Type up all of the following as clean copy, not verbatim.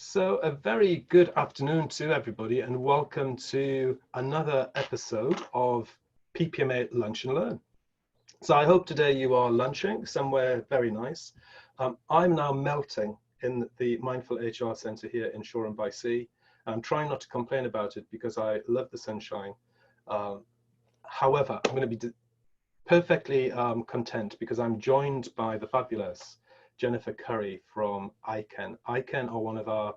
So a very good afternoon to everybody and welcome to another episode of PPMA Lunch and Learn. So I hope today you are lunching somewhere very nice. I'm now melting in the Mindful HR Centre here in Shore by Sea. I'm trying not to complain about it because I love the sunshine. However, I'm going to be perfectly content because I'm joined by the fabulous Jennifer Curry from Iken. Iken are one of our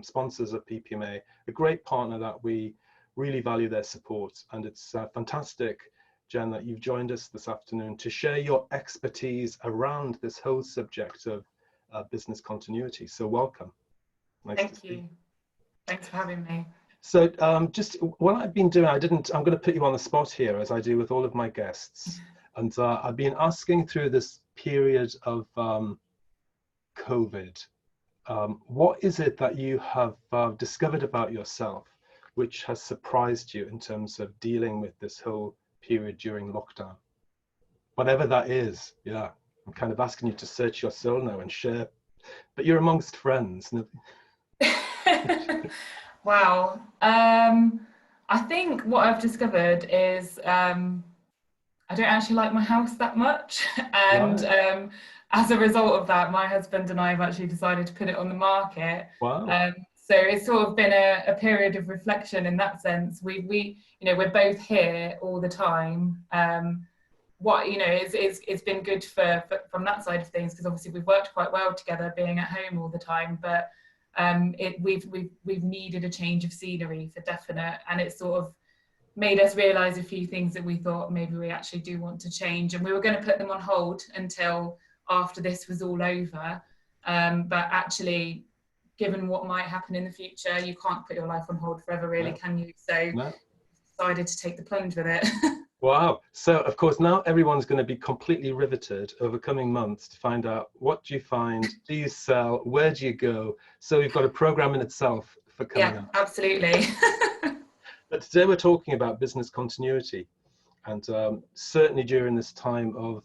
sponsors of PPMA, a great partner that we really value their support. And it's fantastic, Jen, that you've joined us this afternoon to share your expertise around this whole subject of business continuity. So welcome. Nice Thank you. Thanks for having me. So just what I've been doing, I'm going to put you on the spot here as I do with all of my guests. And I've been asking through this period of COVID, what is it that you have discovered about yourself which has surprised you in terms of dealing with this whole period during lockdown? Whatever that is, yeah. I'm kind of asking you to search your soul now and share, but you're amongst friends. Wow. I think what I've discovered is I don't actually like my house that much. And right. As a result of that, my husband and I have actually decided to put it on the market. Wow. So it's sort of been a period of reflection in that sense. We're both here all the time. It's been good for from that side of things, because obviously we've worked quite well together being at home all the time, but we've needed a change of scenery for definite, and it's sort of made us realise a few things that we thought maybe we actually do want to change, and we were going to put them on hold until after this was all over, but actually, given what might happen in the future, you can't put your life on hold forever, really, can you? So decided to take the plunge with it. Wow. So of course now everyone's going to be completely riveted over coming months to find out, what do you find, do you sell, where do you go? So we've got a program in itself for coming up. Yeah, absolutely. But today we're talking about business continuity, and certainly during this time of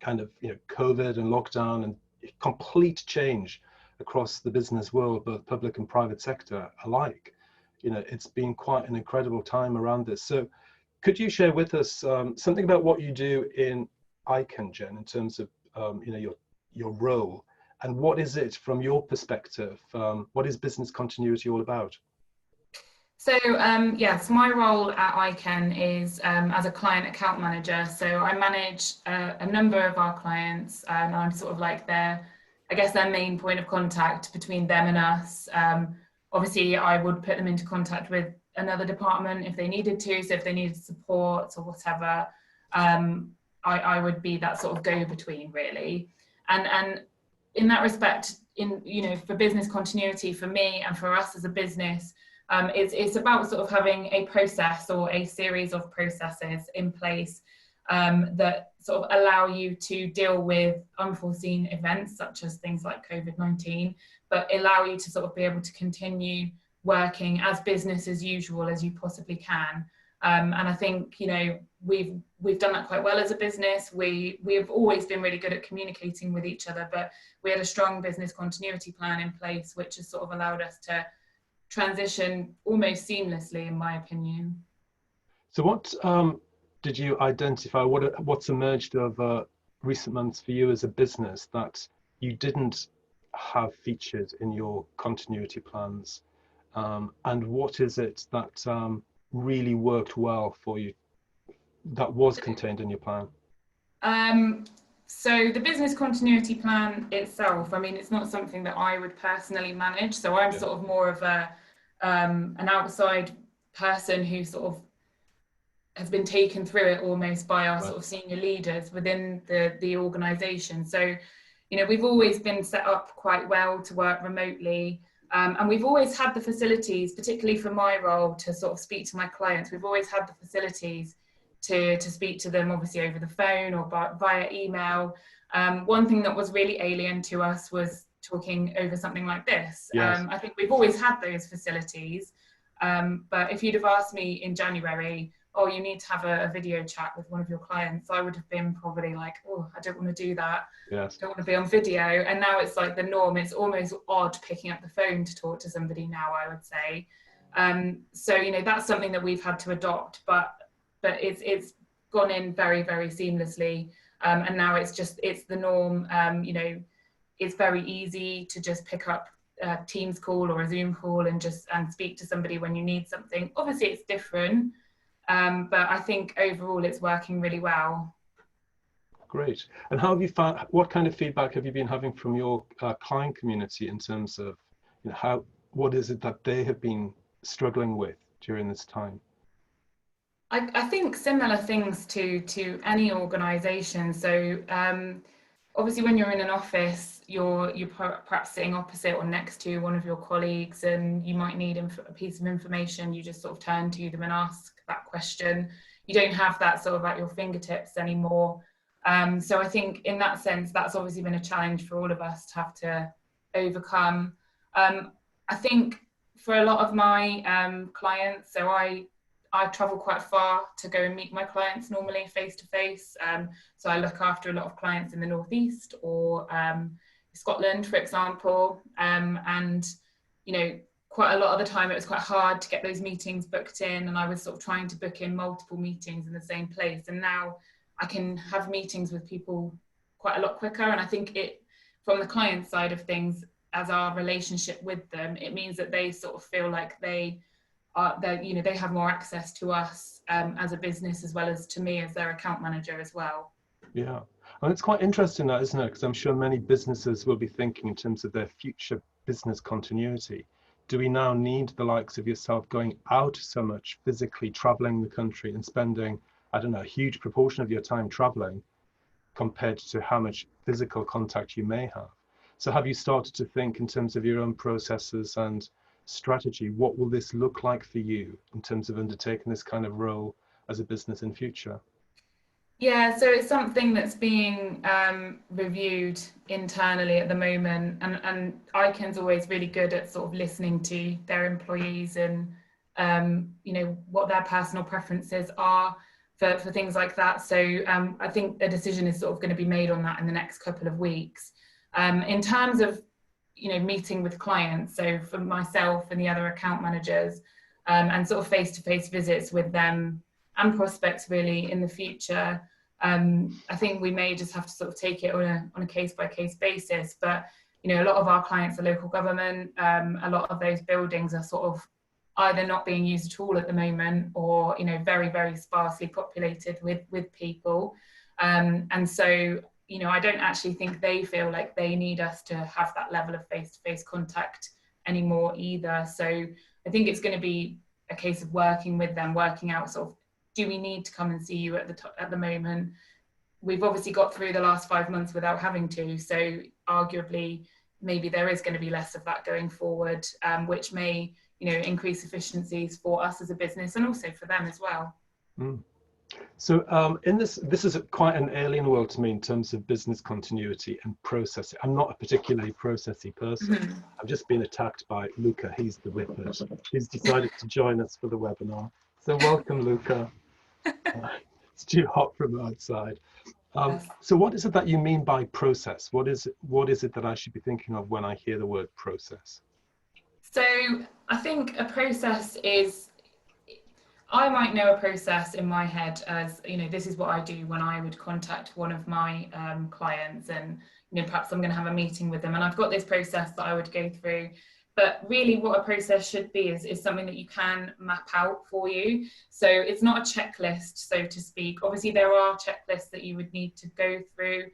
COVID and lockdown and complete change across the business world, both public and private sector alike. It's been quite an incredible time around this. So could you share with us something about what you do in Iken, Jen, in terms of your role, and what is it from your perspective? What is business continuity all about? So yes, my role at Iken is as a client account manager. So I manage a number of our clients, and I'm sort of like their main point of contact between them and us. Obviously, I would put them into contact with another department if they needed to. So if they needed support or whatever, I would be that sort of go-between, really. And in that respect, for business continuity, for me and for us as a business, it's about sort of having a process or a series of processes in place that sort of allow you to deal with unforeseen events such as things like COVID-19, but allow you to sort of be able to continue working as business as usual as you possibly can. And I think, we've done that quite well as a business. We have always been really good at communicating with each other, but we had a strong business continuity plan in place, which has sort of allowed us to transition almost seamlessly, in my opinion. So what did you identify, what's emerged over recent months for you as a business that you didn't have featured in your continuity plans? And what is it that really worked well for you that was contained in your plan? So the business continuity plan itself, it's not something that I would personally manage. So I'm sort of more of an outside person who sort of has been taken through it almost by our sort of senior leaders within the organisation. So, we've always been set up quite well to work remotely. And we've always had the facilities, particularly for my role, to sort of speak to my clients. We've always had the facilities to speak to them, obviously over the phone or via email. One thing that was really alien to us was talking over something like this. Yes. I think we've always had those facilities, but if you'd have asked me in January oh, you need to have a video chat with one of your clients, I would have been probably like, oh, I don't want to do that. Yes. Don't want to be on video. And now it's like the norm. It's almost odd picking up the phone to talk to somebody now, I would say. So, you know, that's something that we've had to adopt, but it's gone in very, very seamlessly. And now it's the norm. You know, it's very easy to just pick up a Teams call or a Zoom call and speak to somebody when you need something. Obviously it's different, but I think overall it's working really well. Great. And how have you found, what kind of feedback have you been having from your client community in terms of, you know, what is it that they have been struggling with during this time? I think similar things to any organisation. So obviously when you're in an office, you're perhaps sitting opposite or next to one of your colleagues, and you might need a piece of information. You just sort of turn to them and ask that question. You don't have that sort of at your fingertips anymore. So I think in that sense, that's obviously been a challenge for all of us to have to overcome. I think for a lot of my clients, so I travel quite far to go and meet my clients normally face to face. So I look after a lot of clients in the Northeast or Scotland, for example. And, you know, quite a lot of the time it was quite hard to get those meetings booked in, and I was sort of trying to book in multiple meetings in the same place. And now I can have meetings with people quite a lot quicker. And I think from the client side of things, as our relationship with them, it means that they sort of feel like they have more access to us as a business, as well as to me as their account manager as well. Yeah, and it's quite interesting that, isn't it? Because I'm sure many businesses will be thinking in terms of their future business continuity. Do we now need the likes of yourself going out so much, physically traveling the country and spending, I don't know, a huge proportion of your time traveling compared to how much physical contact you may have? So have you started to think in terms of your own processes and strategy, what will this look like for you in terms of undertaking this kind of role as a business in future? Yeah, so it's something that's being reviewed internally at the moment, and Iken's always really good at sort of listening to their employees and you know, what their personal preferences are for things like that. So I think a decision is sort of going to be made on that in the next couple of weeks. In terms of, you know, meeting with clients, so for myself and the other account managers, and sort of face-to-face visits with them and prospects really in the future, I think we may just have to sort of take it on a case-by-case basis. But, you know, a lot of our clients are local government. A lot of those buildings are sort of either not being used at all at the moment, or, you know, very, very sparsely populated with people. And so, you know, I don't actually think they feel like they need us to have that level of face-to-face contact anymore either. So I think it's going to be a case of working with them, working out sort of, do we need to come and see you at the moment? We've obviously got through the last 5 months without having to, so arguably maybe there is going to be less of that going forward, which may, you know, increase efficiencies for us as a business and also for them as well. Mm. So in this is quite an alien world to me in terms of business continuity and processing. I'm not a particularly processy person. Mm-hmm. I've just been attacked by Luca. He's the whippet. He's decided to join us for the webinar. So welcome, Luca. It's too hot from outside. Yes. So what is it that you mean by process? What is it that I should be thinking of when I hear the word process? So I think a process is, I might know a process in my head as, you know, this is what I do when I would contact one of my clients, and, you know, perhaps I'm going to have a meeting with them and I've got this process that I would go through. But really what a process should be is something that you can map out for you. So it's not a checklist, so to speak. Obviously there are checklists that you would need to go through.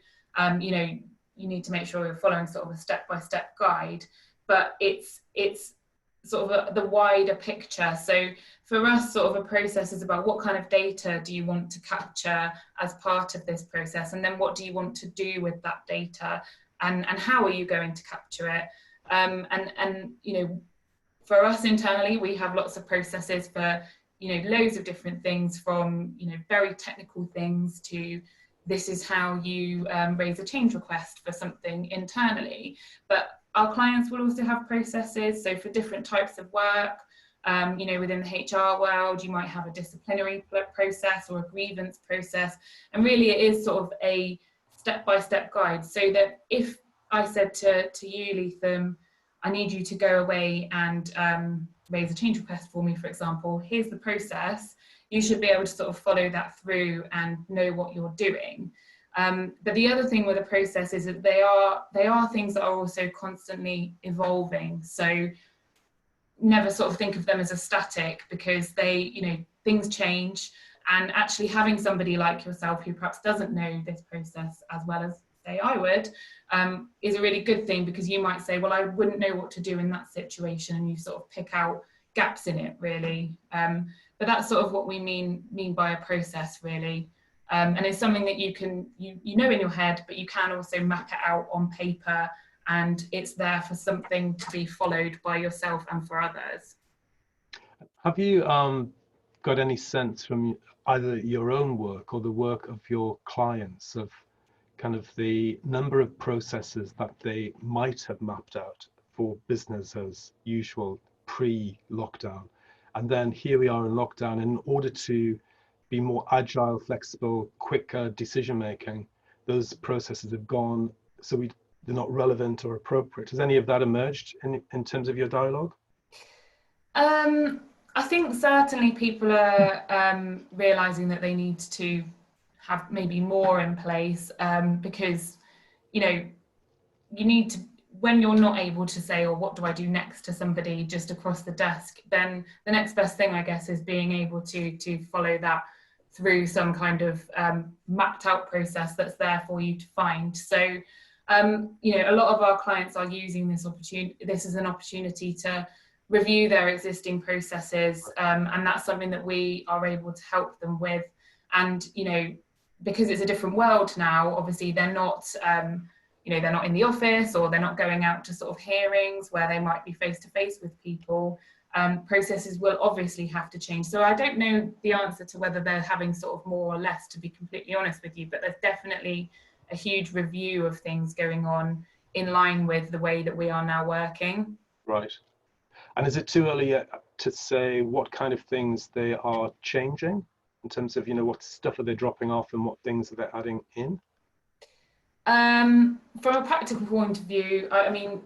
You know, you need to make sure you're following sort of a step-by-step guide, but it's sort of the wider picture. So for us, sort of a process is about what kind of data do you want to capture as part of this process, and then what do you want to do with that data, and how are you going to capture it? And you know, for us internally, we have lots of processes for, you know, loads of different things, from, you know, very technical things to this is how you raise a change request for something internally. But our clients will also have processes, so for different types of work, You know, within the HR world, you might have a disciplinary process or a grievance process. And really it is sort of a step-by-step guide, so that if I said to you, Lethem, I need you to go away and raise a change request for me, for example, here's the process. You should be able to sort of follow that through and know what you're doing. But the other thing with a process is that they are things that are also constantly evolving. So never sort of think of them as a static, because they, you know, things change. And actually having somebody like yourself who perhaps doesn't know this process as well as, say, I would, is a really good thing, because you might say, well, I wouldn't know what to do in that situation, and you sort of pick out gaps in it, really. But that's sort of what we mean by a process, really. And it's something that you know in your head, but you can also map it out on paper, and it's there for something to be followed by yourself and for others. Have you got any sense from either your own work or the work of your clients of kind of the number of processes that they might have mapped out for business as usual pre-lockdown, and then here we are in lockdown, in order to be more agile, flexible, quicker decision making, those processes have gone, so they're not relevant or appropriate. Has any of that emerged in terms of your dialogue? I think certainly people are realizing that they need to have maybe more in place, because, you know, you need to, when you're not able to say, or what do I do next, to somebody just across the desk, then the next best thing, I guess, is being able to follow that through some kind of mapped out process that's there for you to find. So, you know, a lot of our clients are using this as an opportunity to review their existing processes, and that's something that we are able to help them with. And, you know, because it's a different world now, obviously they're not, you know, they're not in the office, or they're not going out to sort of hearings where they might be face to face with people. Processes will obviously have to change. So I don't know the answer to whether they're having sort of more or less, to be completely honest with you, but there's definitely a huge review of things going on in line with the way that we are now working. Right. And is it too early yet to say what kind of things they are changing, in terms of, you know, what stuff are they dropping off and what things are they adding in? From a practical point of view, I mean,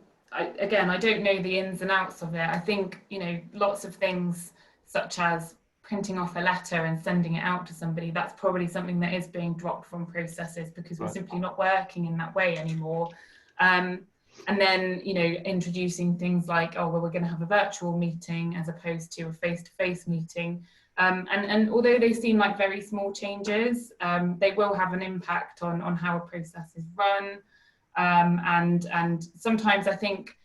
again, I don't know the ins and outs of it. I think, you know, lots of things such as printing off a letter and sending it out to somebody, that's probably something that is being dropped from processes, because we're simply not working in that way anymore. And then, you know, introducing things like, oh, well, we're going to have a virtual meeting as opposed to a face-to-face meeting. And although they seem like very small changes, they will have an impact on how a process is run. And sometimes I think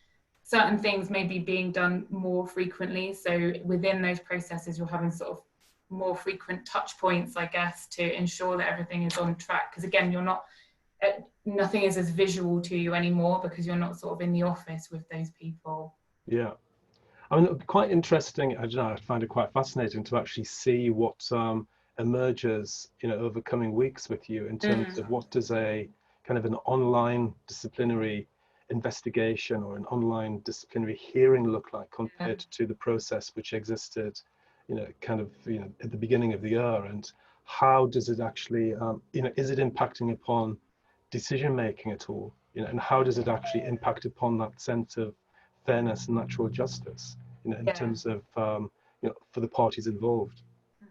certain things may be being done more frequently. So within those processes, you're having sort of more frequent touch points, I guess, to ensure that everything is on track. Because again, you're not, nothing is as visual to you anymore, because you're not sort of in the office with those people. Yeah. I mean, it would be quite interesting. I don't know, I find it quite fascinating to actually see what emerges, you know, over coming weeks with you, in terms of what does a kind of an online disciplinary investigation or an online disciplinary hearing look like compared to the process which existed, you know, kind of, you know, at the beginning of the year, and how does it actually, you know, is it impacting upon decision making at all, you know, and how does it actually impact upon that sense of fairness and natural justice, you know, in terms of, you know, for the parties involved.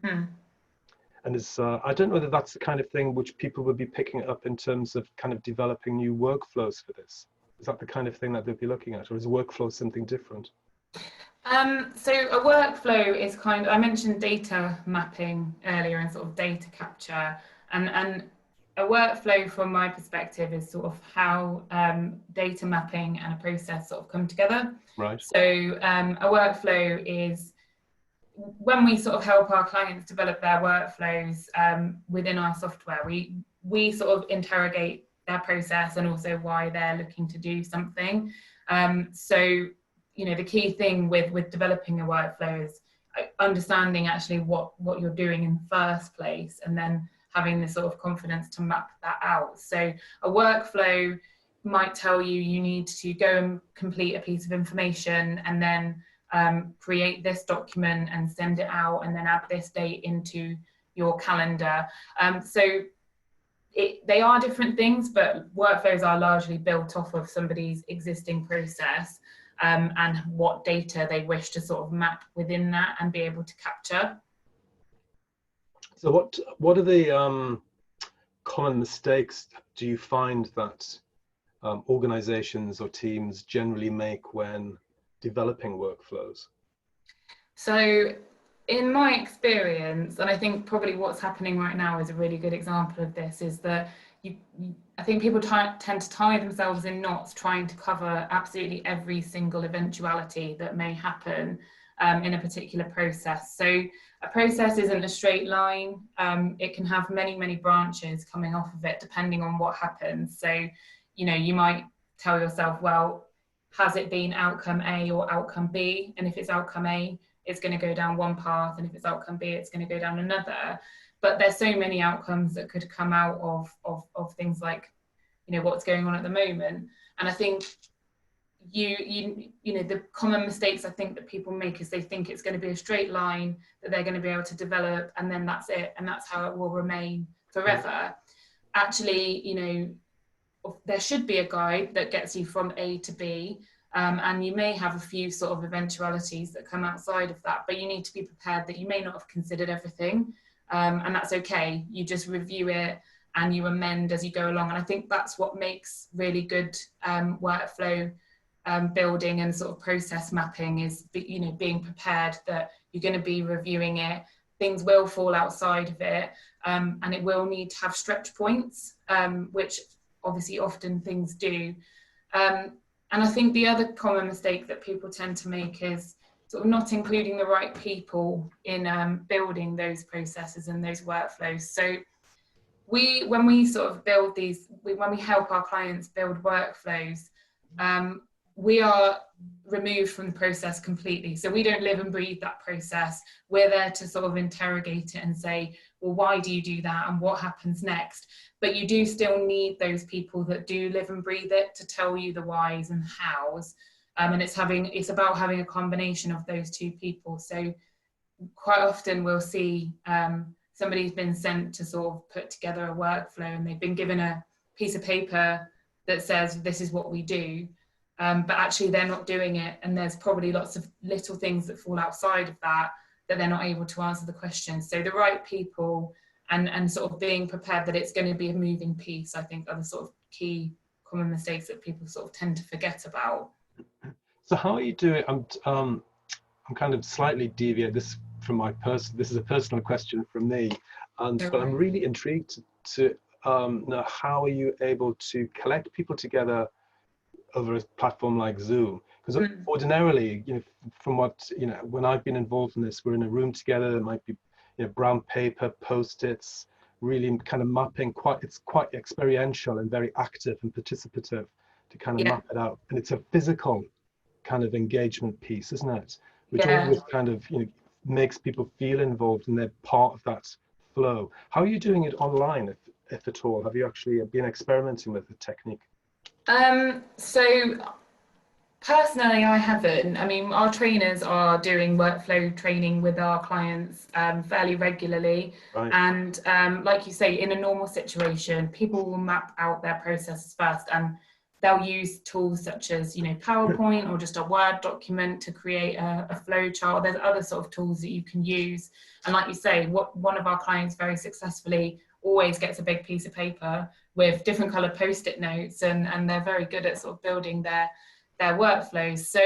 And it's, I don't know whether that's the kind of thing which people would be picking up in terms of kind of developing new workflows for this. Is that the kind of thing that they'd be looking at, or is workflow something different? So a workflow is kind of, I mentioned data mapping earlier and sort of data capture, and a workflow from my perspective is sort of how data mapping and a process sort of come together. Right. So a workflow is when we sort of help our clients develop their workflows within our software, we sort of interrogate their process and also why they're looking to do something. So, you know, the key thing with developing a workflow is understanding actually what you're doing in the first place, and then having the sort of confidence to map that out. So a workflow might tell you you need to go and complete a piece of information, and then create this document and send it out, and then add this date into your calendar. So they are different things, but workflows are largely built off of somebody's existing process, and what data they wish to sort of map within that and be able to capture. So what are the common mistakes do you find that organizations or teams generally make when developing workflows? So in my experience, and I think probably what's happening right now is a really good example of this, is that I think people tend to tie themselves in knots trying to cover absolutely every single eventuality that may happen in a particular process. So a process isn't a straight line. It can have many, many branches coming off of it, depending on what happens. So, you might tell yourself, well, has it been outcome A or outcome B? And if it's outcome A, it's going to go down one path. And if it's outcome B, it's going to go down another. But there's so many outcomes that could come out of things like, what's going on at the moment. And I think the common mistakes I think that people make is they think it's going to be a straight line that they're going to be able to develop, and then that's it, and that's how it will remain forever. Actually, there should be a guide that gets you from A to B, and you may have a few sort of eventualities that come outside of that, but you need to be prepared that you may not have considered everything, and that's okay. You just review it and you amend as you go along, and I think that's what makes really good workflow building and sort of process mapping is, being prepared that you're going to be reviewing it. Things will fall outside of it, and it will need to have stretch points, which obviously often things do. And I think the other common mistake that people tend to make is sort of not including the right people in building those processes and those workflows. So when we sort of build these, when we help our clients build workflows, we are removed from the process completely. So we don't live and breathe that process. We're there to sort of interrogate it and say, well, why do you do that? And what happens next? But you do still need those people that do live and breathe it to tell you the whys and hows. And it's about having a combination of those two people. So quite often we'll see somebody's been sent to sort of put together a workflow, and they've been given a piece of paper that says, this is what we do. But actually they're not doing it, and there's probably lots of little things that fall outside of that they're not able to answer the questions. So the right people and sort of being prepared that it's going to be a moving piece, I think, are the sort of key common mistakes that people sort of tend to forget about. So how are you doing? I'm kind of slightly deviate this from this is a personal question from me, but I'm really intrigued to know, how are you able to collect people together over a platform like Zoom? Because ordinarily, from what, when I've been involved in this, we're in a room together. There might be, brown paper, Post-its, really kind of mapping. It's quite experiential and very active and participative to kind of map it out. And it's a physical kind of engagement piece, isn't it? Which always kind of, makes people feel involved and they're part of that flow. How are you doing it online, if at all? Have you actually been experimenting with the technique? So personally, I haven't. I mean, our trainers are doing workflow training with our clients fairly regularly. Right. And like you say, in a normal situation, people will map out their processes first, and they'll use tools such as, PowerPoint or just a Word document to create a flow chart. There's other sort of tools that you can use. And like you say, one of our clients very successfully always gets a big piece of paper with different colored Post-it notes, and they're very good at sort of building their workflows. So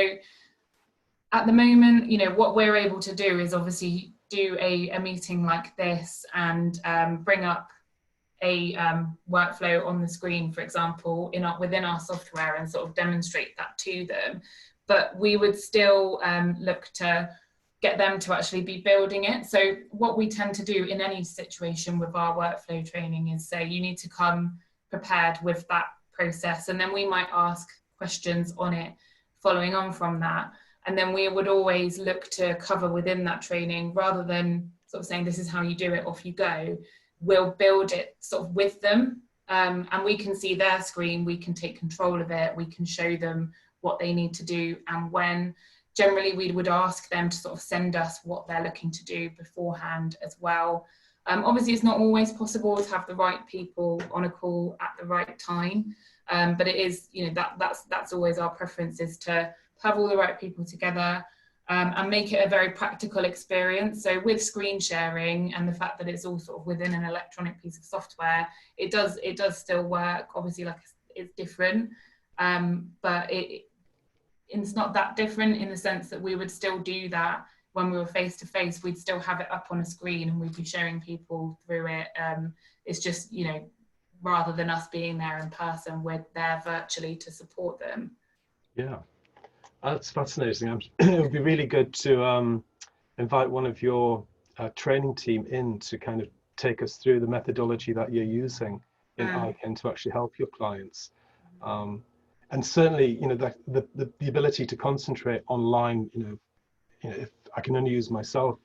at the moment, what we're able to do is obviously do a meeting like this and bring up a workflow on the screen, for example, within our software, and sort of demonstrate that to them. But we would still look to get them to actually be building it. So what we tend to do in any situation with our workflow training is say, you need to come prepared with that process, and then we might ask questions on it following on from that. And then we would always look to cover within that training, rather than sort of saying, this is how you do it, off you go. We'll build it sort of with them, and we can see their screen, we can take control of it, we can show them what they need to do and when, generally we would ask them to sort of send us what they're looking to do beforehand as well. Obviously, it's not always possible to have the right people on a call at the right time, but it is, that's always our preference, is to have all the right people together and make it a very practical experience. So with screen sharing and the fact that it's all sort of within an electronic piece of software, it does still work. Obviously, like, it's different, but it's not that different in the sense that we would still do that when we were face to face. We'd still have it up on a screen and we'd be showing people through it. It's just, rather than us being there in person, we're there virtually to support them. Yeah, that's fascinating. It would be really good to invite one of your training team in to kind of take us through the methodology that you're using in Iken to actually help your clients. And certainly, the ability to concentrate online, if I can only use myself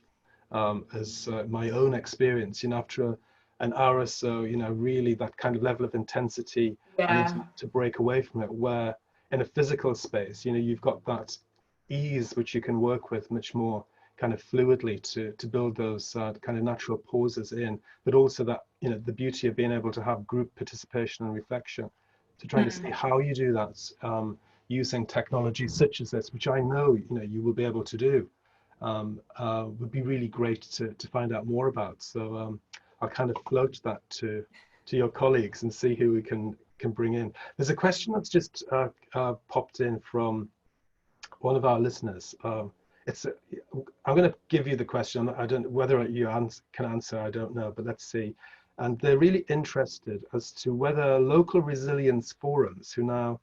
as my own experience, after an hour or so, really that kind of level of intensity, and to break away from it, where in a physical space, you've got that ease which you can work with much more kind of fluidly to build those kind of natural pauses in, but also that, the beauty of being able to have group participation and reflection, to try to see how you do that using technologies such as this, which I know, you will be able to do, would be really great to find out more about. So I'll kind of float that to your colleagues and see who we can bring in. There's a question that's just popped in from one of our listeners. I'm going to give you the question. I don't whether you can answer. I don't know, but let's see. And they're really interested as to whether local resilience forums, who now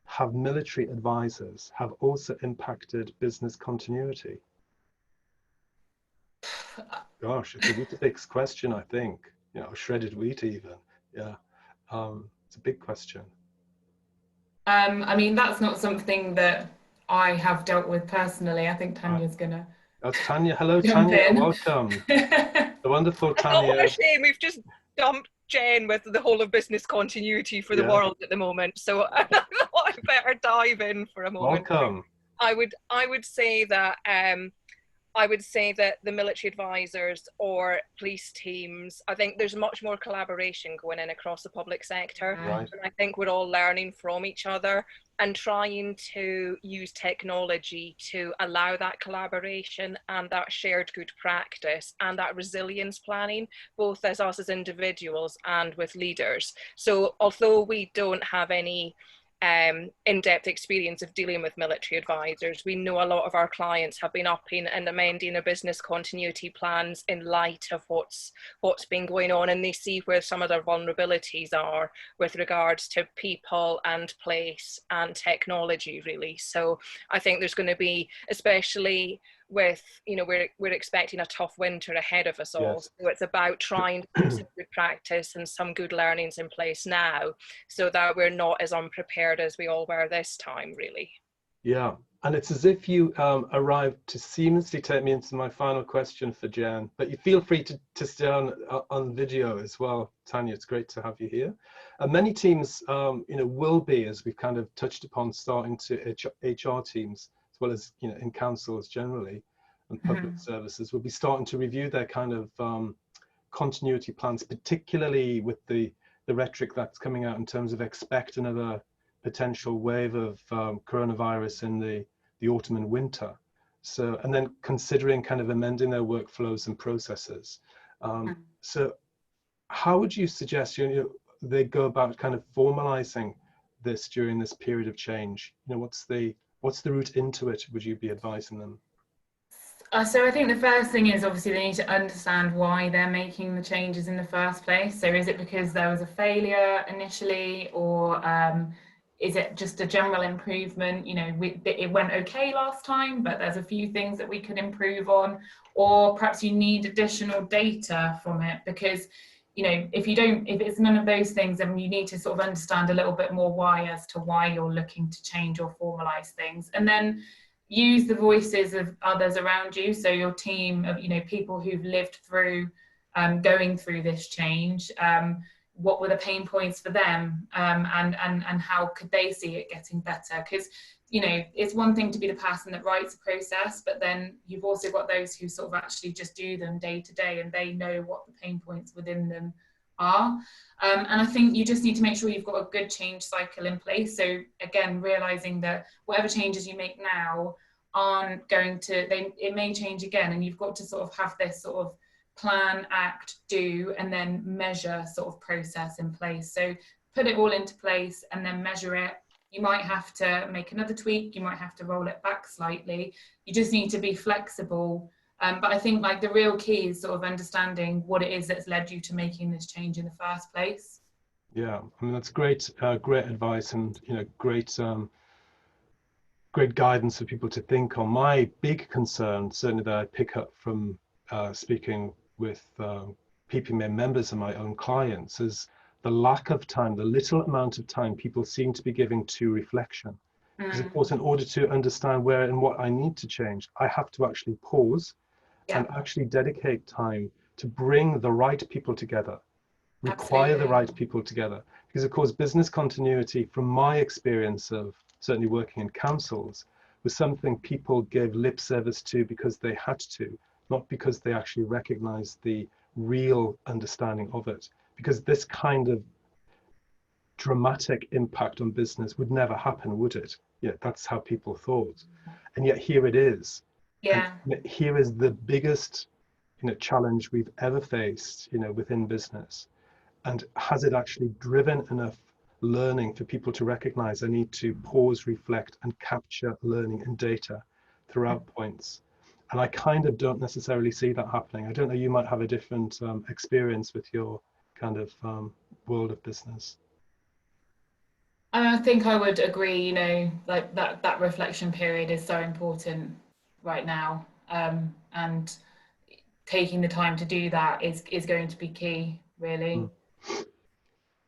have military advisors, have also impacted business continuity. Gosh, it's a Weetabix question, I think. Shredded wheat even. Yeah, it's a big question. I mean, that's not something that I have dealt with personally. I think Tanya's gonna. That's Tanya. Hello, Tanya. Welcome. The wonderful Tanya. What a shame, we've just dumped Jen with the whole of business continuity for the world at the moment. So I thought I better dive in for a moment. Welcome. I would say that the military advisors or police teams, I think there's much more collaboration going in across the public sector. Right. And I think we're all learning from each other and trying to use technology to allow that collaboration and that shared good practice and that resilience planning, both as us as individuals and with leaders. So although we don't have any in-depth experience of dealing with military advisors, we know a lot of our clients have been upping and amending their business continuity plans in light of what's been going on, and they see where some of their vulnerabilities are with regards to people and place and technology, really. So I think there's going to be, especially with, we're expecting a tough winter ahead of us all. Yes. So it's about trying to put some good practice and some good learnings in place now, so that we're not as unprepared as we all were this time, really. Yeah, and it's as if you arrived to seamlessly take me into my final question for Jan, but you feel free to stay on video as well, Tanya. It's great to have you here. Many teams, will be, as we've kind of touched upon, starting to HR teams, as well as in councils generally and public services, will be starting to review their kind of continuity plans, particularly with the rhetoric that's coming out in terms of expect another potential wave of coronavirus in the autumn and winter. So, and then considering kind of amending their workflows and processes. So how would you suggest they go about kind of formalizing this during this period of change? What's the route into it, would you be advising them? So I think the first thing is, obviously they need to understand why they're making the changes in the first place. So is it because there was a failure initially, or is it just a general improvement? It went okay last time, but there's a few things that we could improve on, or perhaps you need additional data from it, because if it's none of those things, then you need to sort of understand a little bit more why you're looking to change or formalize things, and then use the voices of others around you. So your team of people who've lived through going through this change. What were the pain points for them, and how could they see it getting better? Because you know, it's one thing to be the person that writes a process, but then you've also got those who sort of actually just do them day to day, and they know what the pain points within them are. And I think you just need to make sure you've got a good change cycle in place. So again, realizing that whatever changes you make now aren't going to, it may change again, and you've got to sort of have this sort of plan, act, do, and then measure sort of process in place. So put it all into place and then measure it. You might have to make another tweak, you might have to roll it back slightly. You just need to be flexible. But I think like the real key is sort of understanding what it is that's led you to making this change in the first place. Yeah, I mean, that's great, great advice, and great great guidance for people to think on. My big concern, certainly that I pick up from speaking with PPMA members and my own clients, is the lack of time, the little amount of time people seem to be giving to reflection. Because of course, in order to understand where and what I need to change, I have to actually pause and actually dedicate time to bring the right people together, require the right people together. Because of course, business continuity, from my experience of certainly working in councils, was something people gave lip service to because they had to, not because they actually recognized the real understanding of it. Because this kind of dramatic impact on business would never happen, would it? Yeah, that's how people thought. And yet here it is. Yeah. And here is the biggest challenge we've ever faced within business. And has it actually driven enough learning for people to recognize I need to pause, reflect, and capture learning and data throughout points? And I kind of don't necessarily see that happening. I don't know, you might have a different experience with your kind of world of business. I think I would agree, you know, like that reflection period is so important right now. And taking the time to do that is going to be key, really.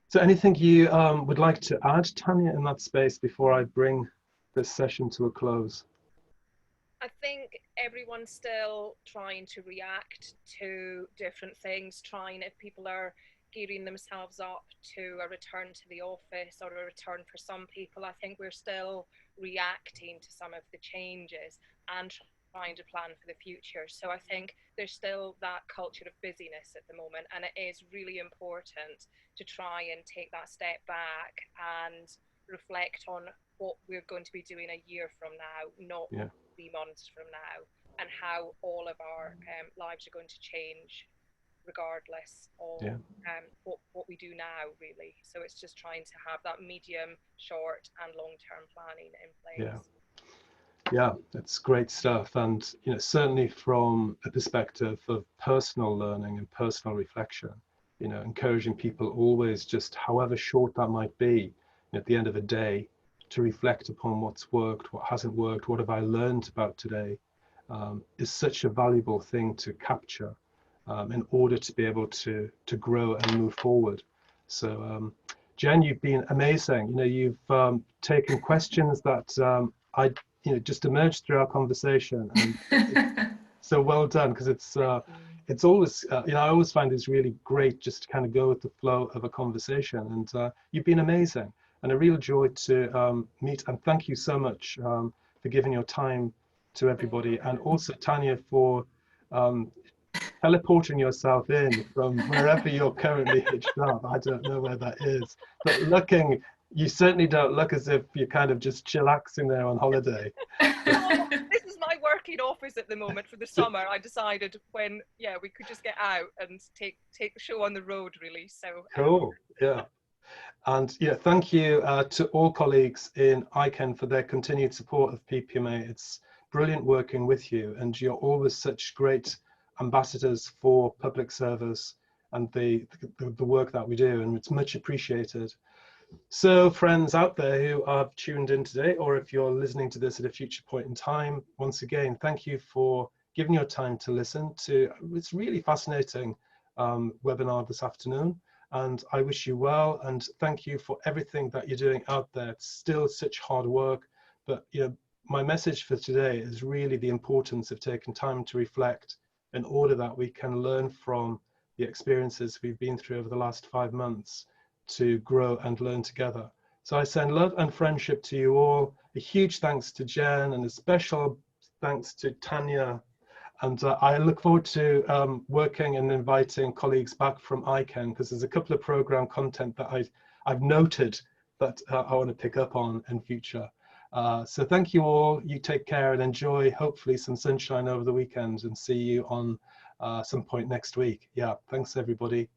So anything you would like to add, Tanya, in that space before I bring this session to a close? I think everyone's still trying to react to different things, if people are gearing themselves up to a return to the office or a return for some people, I think we're still reacting to some of the changes and trying to plan for the future. So I think there's still that culture of busyness at the moment, and it is really important to try and take that step back and reflect on what we're going to be doing a year from now, not 3 months from now, and how all of our lives are going to change regardless of what we do now, really. So it's just trying to have that medium, short and long-term planning in place. Yeah, that's great stuff. And certainly from a perspective of personal learning and personal reflection, encouraging people always, just however short that might be, at the end of a day, to reflect upon what's worked, what hasn't worked, what have I learned about today, is such a valuable thing to capture in order to be able to grow and move forward. So Jen, you've been amazing. You've taken questions that I just emerged through our conversation, and so well done, because it's always I always find it's really great just to kind of go with the flow of a conversation, and you've been amazing and a real joy to meet, and thank you so much for giving your time to everybody, and also Tanya for teleporting yourself in from wherever you're currently hitched up. I don't know where that is, but you certainly don't look as if you're kind of just chillaxing there on holiday. This is my working office at the moment for the summer. I decided when we could just get out and take the show on the road, really. So cool. Yeah. And thank you to all colleagues in Iken for their continued support of PPMA. It's brilliant working with you, and you're always such great ambassadors for public service and the work that we do, and it's much appreciated. So friends out there who are tuned in today, or if you're listening to this at a future point in time, once again, thank you for giving your time to listen to this really fascinating webinar this afternoon. And I wish you well, and thank you for everything that you're doing out there. It's still such hard work, but my message for today is really the importance of taking time to reflect in order that we can learn from the experiences we've been through over the last 5 months to grow and learn together. So I send love and friendship to you all. A huge thanks to Jen and a special thanks to Tanya. And I look forward to working and inviting colleagues back from Iken, because there's a couple of program content that I've noted that I want to pick up on in future. So thank you all. You take care and enjoy, hopefully, some sunshine over the weekend, and see you on some point next week. Yeah, thanks everybody.